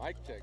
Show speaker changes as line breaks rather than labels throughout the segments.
Mic check.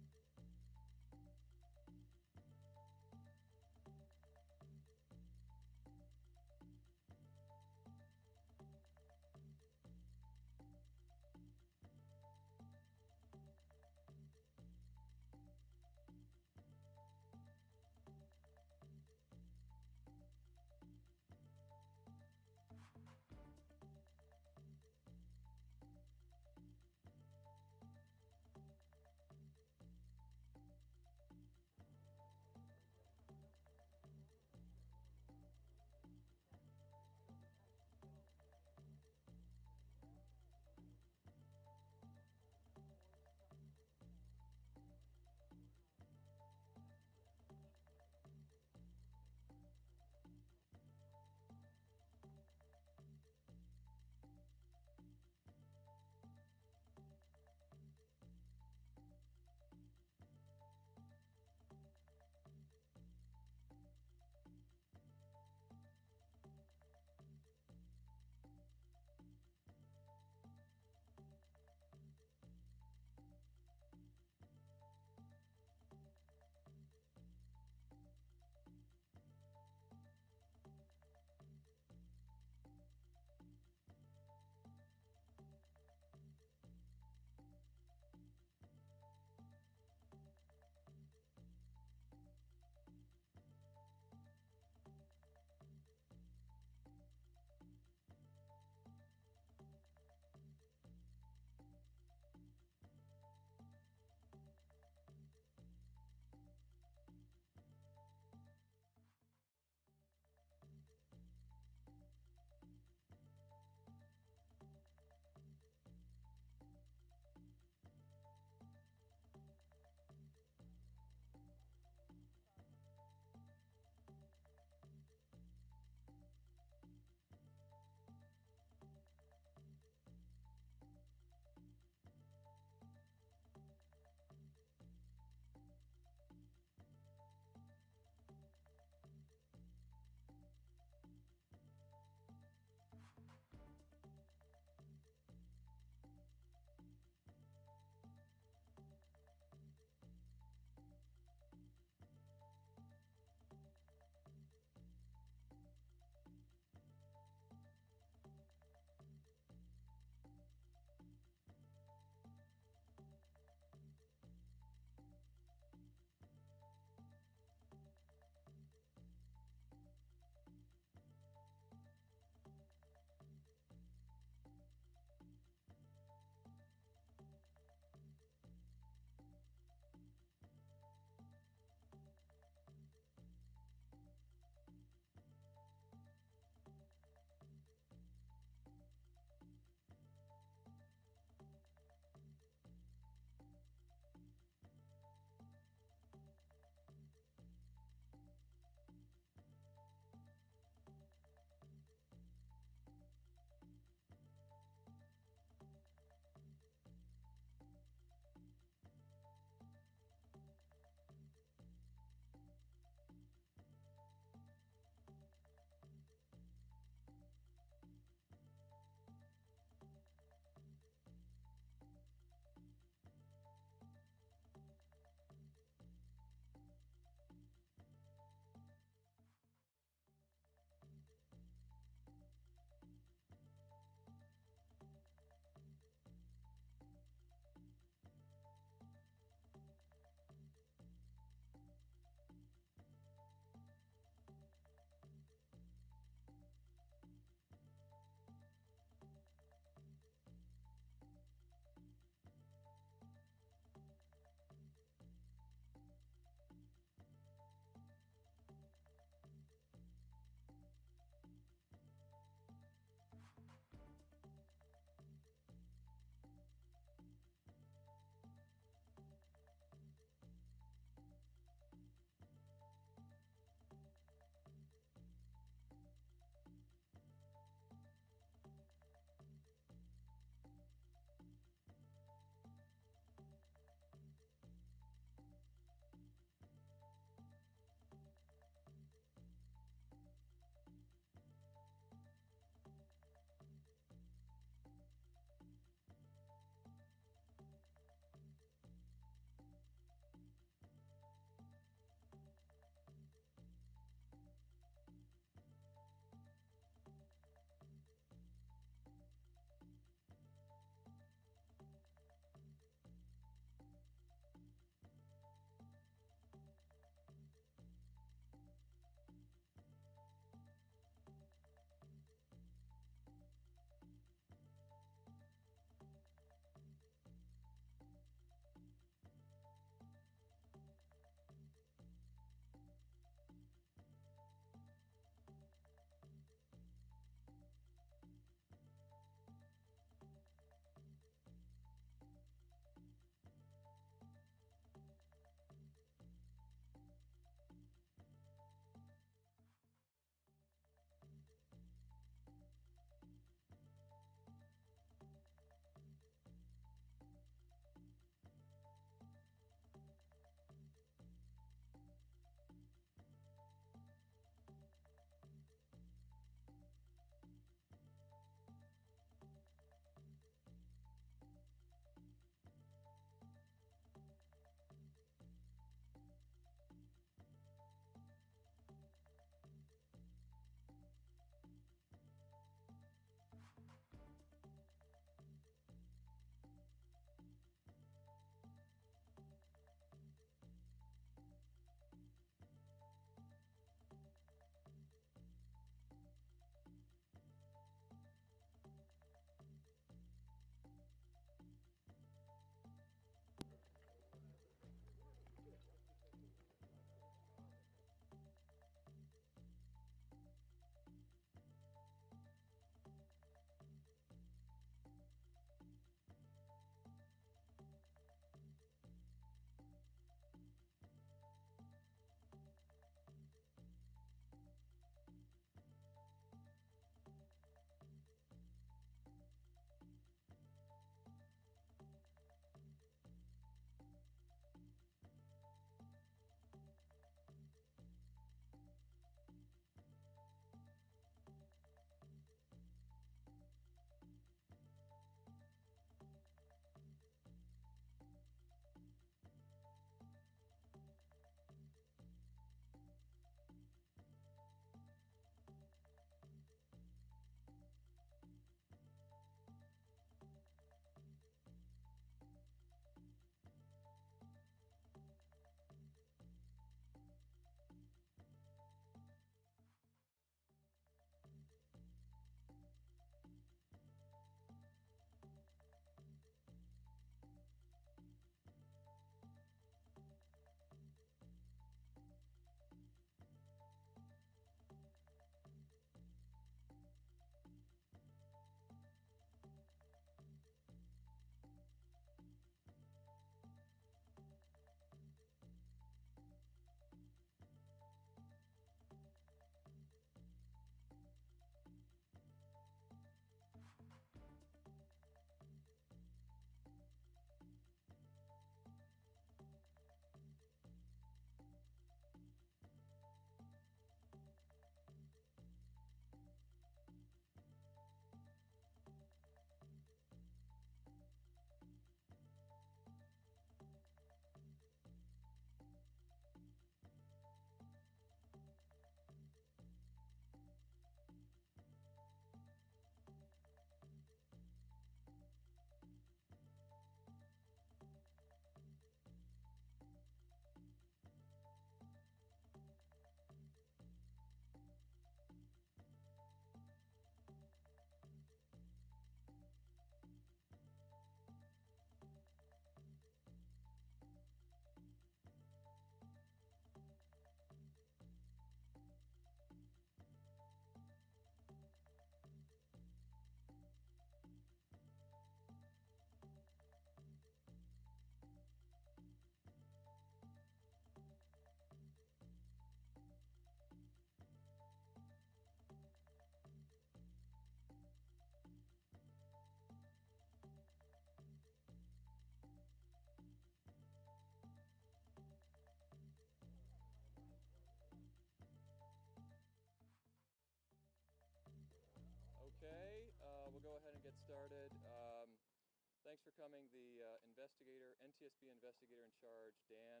Thanks for coming. The NTSB investigator in charge, Dan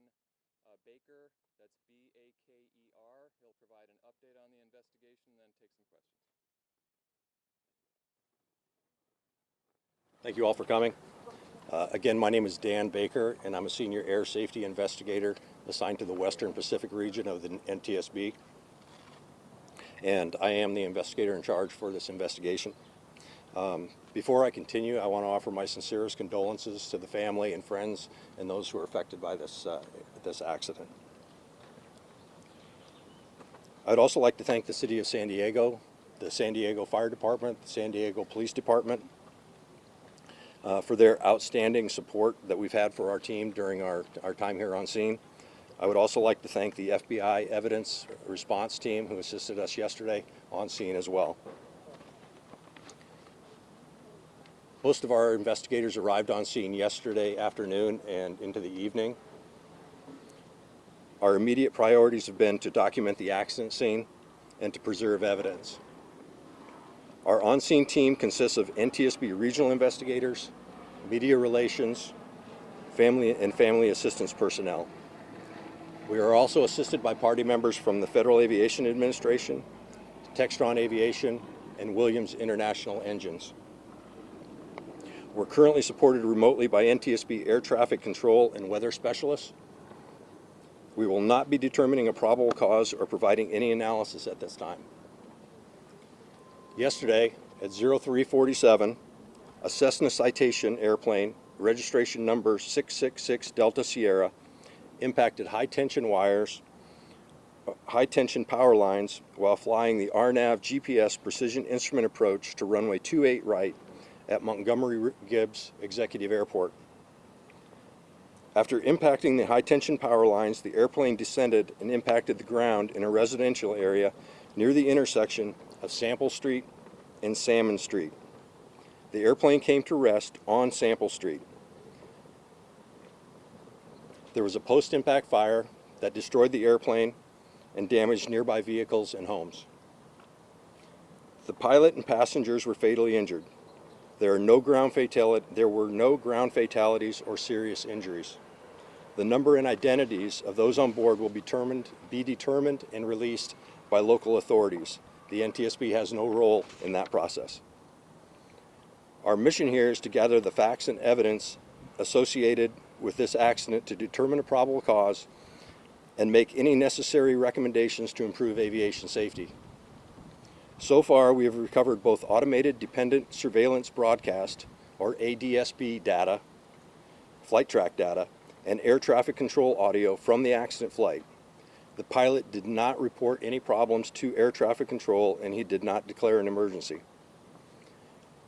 Baker, that's B-A-K-E-R. He'll provide an update on the investigation and then take some questions.
Thank you all for coming. Again, my name is Dan Baker, and I'm a senior air safety investigator assigned to the Western Pacific region of the NTSB. And I am the investigator in charge for this investigation. Before I continue, I want to offer my sincerest condolences to the family and friends and those who are affected by this accident. I'd also like to thank the City of San Diego, the San Diego Fire Department, the San Diego Police Department, for their outstanding support that we've had for our team during our time here on scene. I would also like to thank the FBI Evidence Response Team who assisted us yesterday on scene as well. Most of our investigators arrived on scene yesterday afternoon and into the evening. Our immediate priorities have been to document the accident scene and to preserve evidence. Our on-scene team consists of NTSB regional investigators, media relations, family assistance personnel. We are also assisted by party members from the Federal Aviation Administration, Textron Aviation, and Williams International Engines. We're currently supported remotely by NTSB air traffic control and weather specialists. We will not be determining a probable cause or providing any analysis at this time. Yesterday at 0347, a Cessna Citation airplane, registration number 666 Delta Sierra, impacted high-tension wires, high-tension power lines while flying the RNAV GPS precision instrument approach to runway 28 right at Montgomery Gibbs Executive Airport. After impacting the high-tension power lines, the airplane descended and impacted the ground in a residential area near the intersection of Sample Street and Salmon Street. The airplane came to rest on Sample Street. There was a post-impact fire that destroyed the airplane and damaged nearby vehicles and homes. The pilot and passengers were fatally injured. There were no ground fatalities or serious injuries. The number and identities of those on board will be determined and released by local authorities. The NTSB has no role in that process. Our mission here is to gather the facts and evidence associated with this accident to determine a probable cause and make any necessary recommendations to improve aviation safety. So far, we have recovered both automated dependent surveillance broadcast, or ADSB data, flight track data, and air traffic control audio from the accident flight. The pilot did not report any problems to air traffic control, and he did not declare an emergency.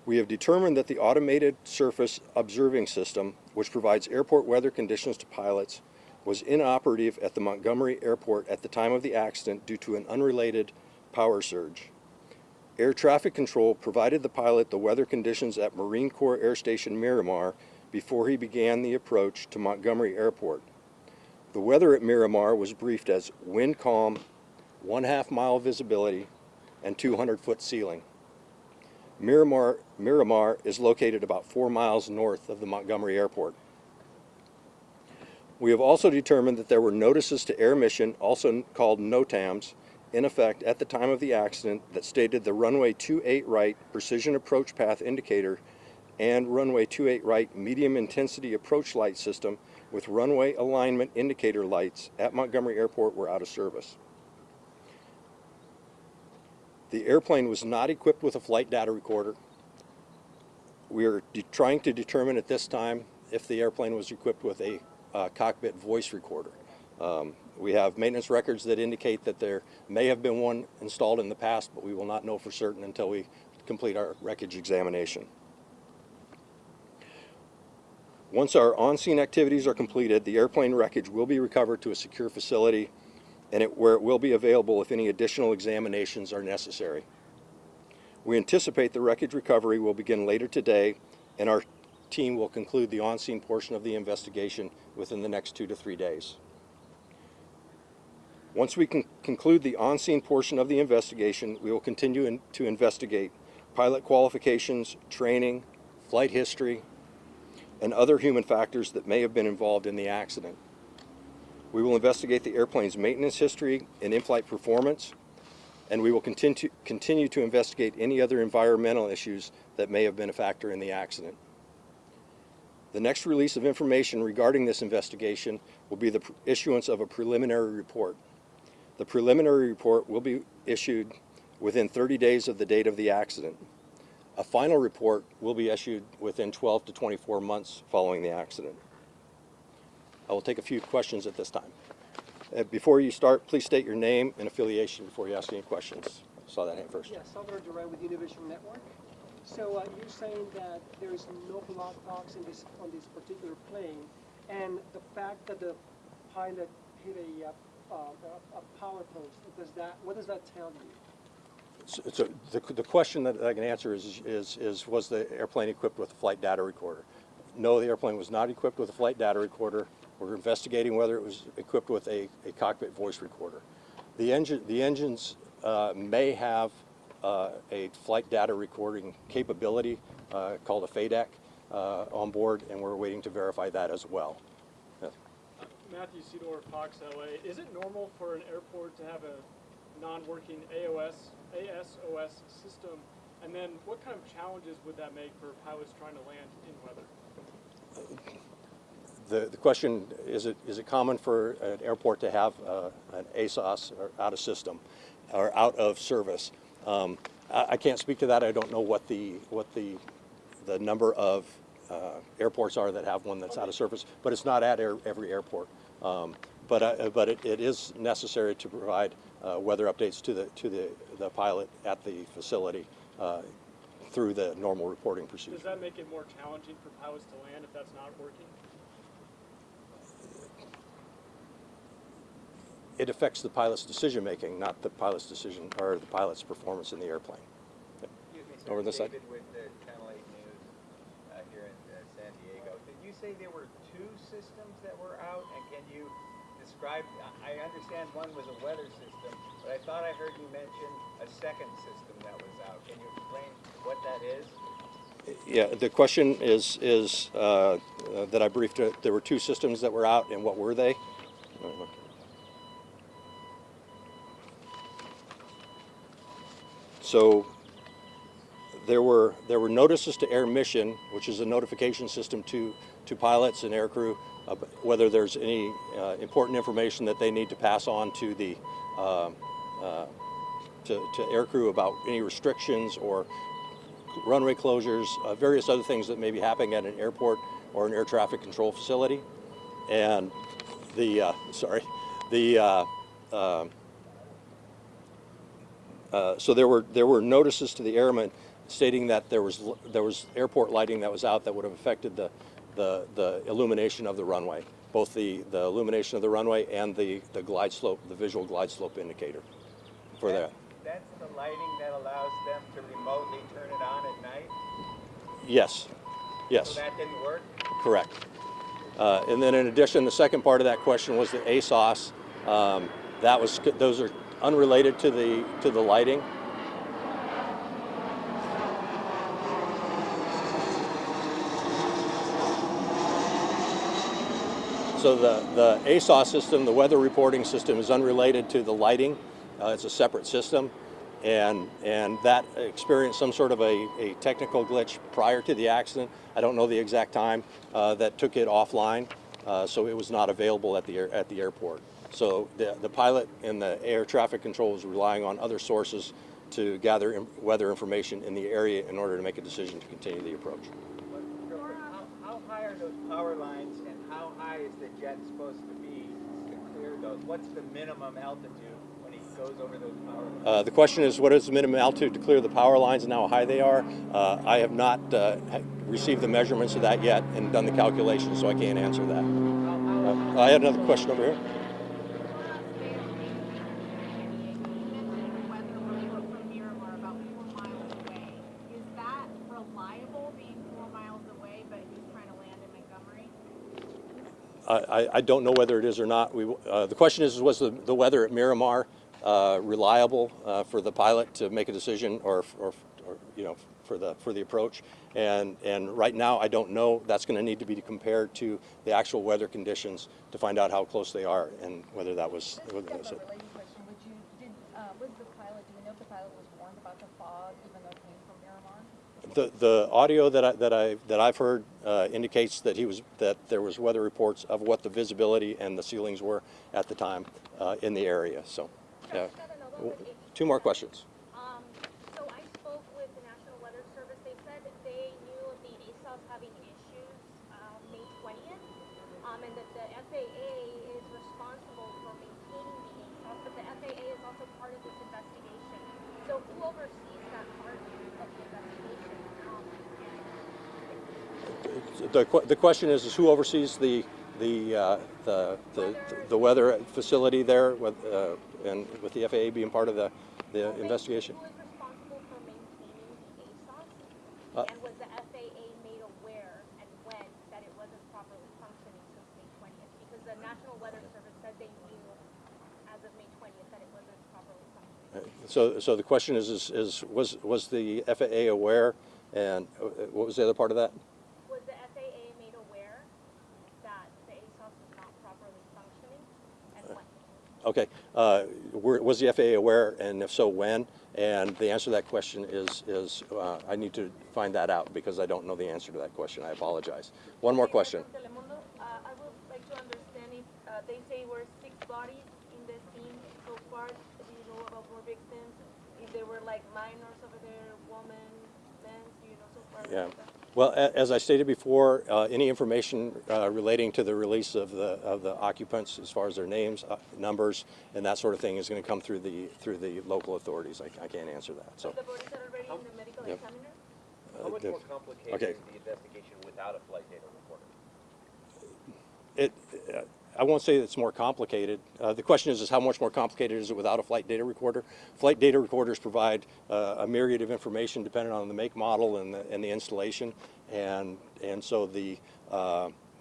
We have determined that the automated surface observing system, which provides airport weather conditions to pilots, was inoperative at the Montgomery Airport at the time of the accident due to an unrelated power surge. Air traffic control provided the pilot the weather conditions at Marine Corps Air Station Miramar before he began the approach to Montgomery Airport. The weather at Miramar was briefed as wind calm, 1/2 mile visibility, and 200-foot ceiling. Miramar is located about 4 miles north of the Montgomery Airport. We have also determined that there were notices to air mission, also called NOTAMs, in effect at the time of the accident that stated the runway 28 right precision approach path indicator and runway 28 right medium intensity approach light system with runway alignment indicator lights at Montgomery Airport were out of service. The airplane was not equipped with a flight data recorder. We are trying to determine at this time if the airplane was equipped with a cockpit voice recorder. We have maintenance records that indicate that there may have been one installed in the past, but we will not know for certain until we complete our wreckage examination. Once our on-scene activities are completed, the airplane wreckage will be recovered to a secure facility where it will be available if any additional examinations are necessary. We anticipate the wreckage recovery will begin later today, and our team will conclude the on-scene portion of the investigation within the next 2 to 3 days. Once we can conclude the on-scene portion of the investigation, we will continue to investigate pilot qualifications, training, flight history, and other human factors that may have been involved in the accident. We will investigate the airplane's maintenance history and in-flight performance, and we will continue to investigate any other environmental issues that may have been a factor in the accident. The next release of information regarding this investigation will be the issuance of a preliminary report. The preliminary report will be issued within 30 days of the date of the accident. A final report will be issued within 12 to 24 months following the accident. I will take a few questions at this time. Before you start, please state your name and affiliation before you ask any questions. I saw that hand first.
Yes, Salvador Duran with Univision Network. So you're saying that there is no black box on this particular plane, and the fact that the pilot hit a power post, what does that tell you?
So the question that I can answer is was the airplane equipped with a flight data recorder? No, the airplane was not equipped with a flight data recorder. We're investigating whether it was equipped with a cockpit voice recorder. The engines may have a flight data recording capability called a FADEC on board, and we're waiting to verify that as well. Yes.
Matthew Seedorf, Fox LA. Is it normal for an airport to have a non-working ASOS system? And then what kind of challenges would that make for pilots trying to land in weather?
The question, is it common for an airport to have an ASOS or out of system or out of service? I can't speak to that. I don't know what the number of airports are that have one that's out of service, but it's not at every airport. But it is necessary to provide weather updates to the pilot at the facility through the normal reporting procedure.
Does that make it more challenging for pilots to land if that's not working?
It affects the pilot's decision making, not the pilot's decision or the pilot's performance in the airplane.
Excuse me, sir.
Over this side.
David with Channel 8 News here in San Diego. Did you say there were two systems that were out? And can you describe, I understand one was a weather system, but I thought I heard you mention a second system that was out. Can you explain what that is?
Yeah, the question is that I briefed. There were two systems that were out, and what were they? So there were notices to air mission, which is a notification system to pilots and aircrew, whether there's any important information that they need to pass on to the to aircrew about any restrictions or runway closures, various other things that may be happening at an airport or an air traffic control facility. And so there were notices to the airmen stating that there was airport lighting that was out that would have affected the illumination of the runway, both the illumination of the runway and the glide slope, the visual glide slope indicator for that.
That's the lighting that allows them to remotely turn it on at night?
Yes. Yes.
So that didn't work?
Correct. And then in addition, the second part of that question was the ASOS. Those are unrelated to the lighting. So the ASOS system, the weather reporting system, is unrelated to the lighting. It's a separate system, and that experienced some sort of a technical glitch prior to the accident. I don't know the exact time that took it offline, so it was not available at the airport. So the pilot and the air traffic control was relying on other sources to gather weather information in the area in order to make a decision to continue the approach.
How high are those power lines, and how high is the jet supposed to be to clear those? What's the minimum altitude when he goes over those power lines?
The question is, what is the minimum altitude to clear the power lines and how high they are? I have not received the measurements of that yet and done the calculations, so I can't answer that. I had another question over here. I don't know whether it is or not. The question is, was the weather at Miramar reliable for the pilot to make a decision, or for the approach. And right now, I don't know. That's going to need to be compared to the actual weather conditions to find out how close they are and whether that was
This is
it.
a related question. Was the pilot, do we know if the pilot was warned about the fog even though it came from Miramar?
The audio that I've heard indicates that there was weather reports of what the visibility and the ceilings were at the time in the area. So, yeah. Two more questions.
So I spoke with the National Weather Service. They said that they knew of the ASOS having issues May 20th, and that the FAA is responsible for maintaining the ASOS, but the FAA is also part of this investigation. So who oversees that part of the investigation?
The question is who oversees the weather facility there and with the FAA being part of the investigation.
Who is responsible for maintaining the ASOS? And was the FAA made aware and when that it wasn't properly functioning since May 20th? Because the National Weather Service said they knew as of May 20th that it wasn't properly functioning.
So the question is was the FAA aware, and what was the other part of that?
Was the FAA made aware that the ASOS was not properly functioning, and when?
Okay, was the FAA aware, and if so, when? And the answer to that question is I need to find that out because I don't know the answer to that question. I apologize. One more question.
Telemundo, I would like to understand if they say were 6 bodies in the scene so far. Do you know about more victims? If there were like minors over there, women, men, do you know so far?
Yeah.
About that?
Well, as I stated before, any information relating to the release of the occupants, as far as their names, numbers, and that sort of thing, is going to come through the local authorities. I can't answer that. So.
The bodies are already in the medical
Yep.
examiner?
How much more complicated
okay.
is the investigation without a flight data recorder?
I won't say it's more complicated. The question is how much more complicated is it without a flight data recorder? Flight data recorders provide a myriad of information depending on the make, model, and the installation, and so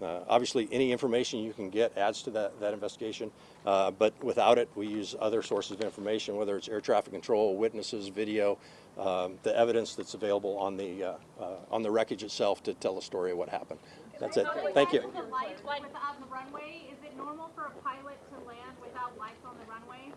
obviously any information you can get adds to that investigation. But without it, we use other sources of information, whether it's air traffic control, witnesses, video, the evidence that's available on the wreckage itself to tell a story of what happened. That's it. Thank you.
The lights on the runway, is it normal for a pilot to land without lights on the runway?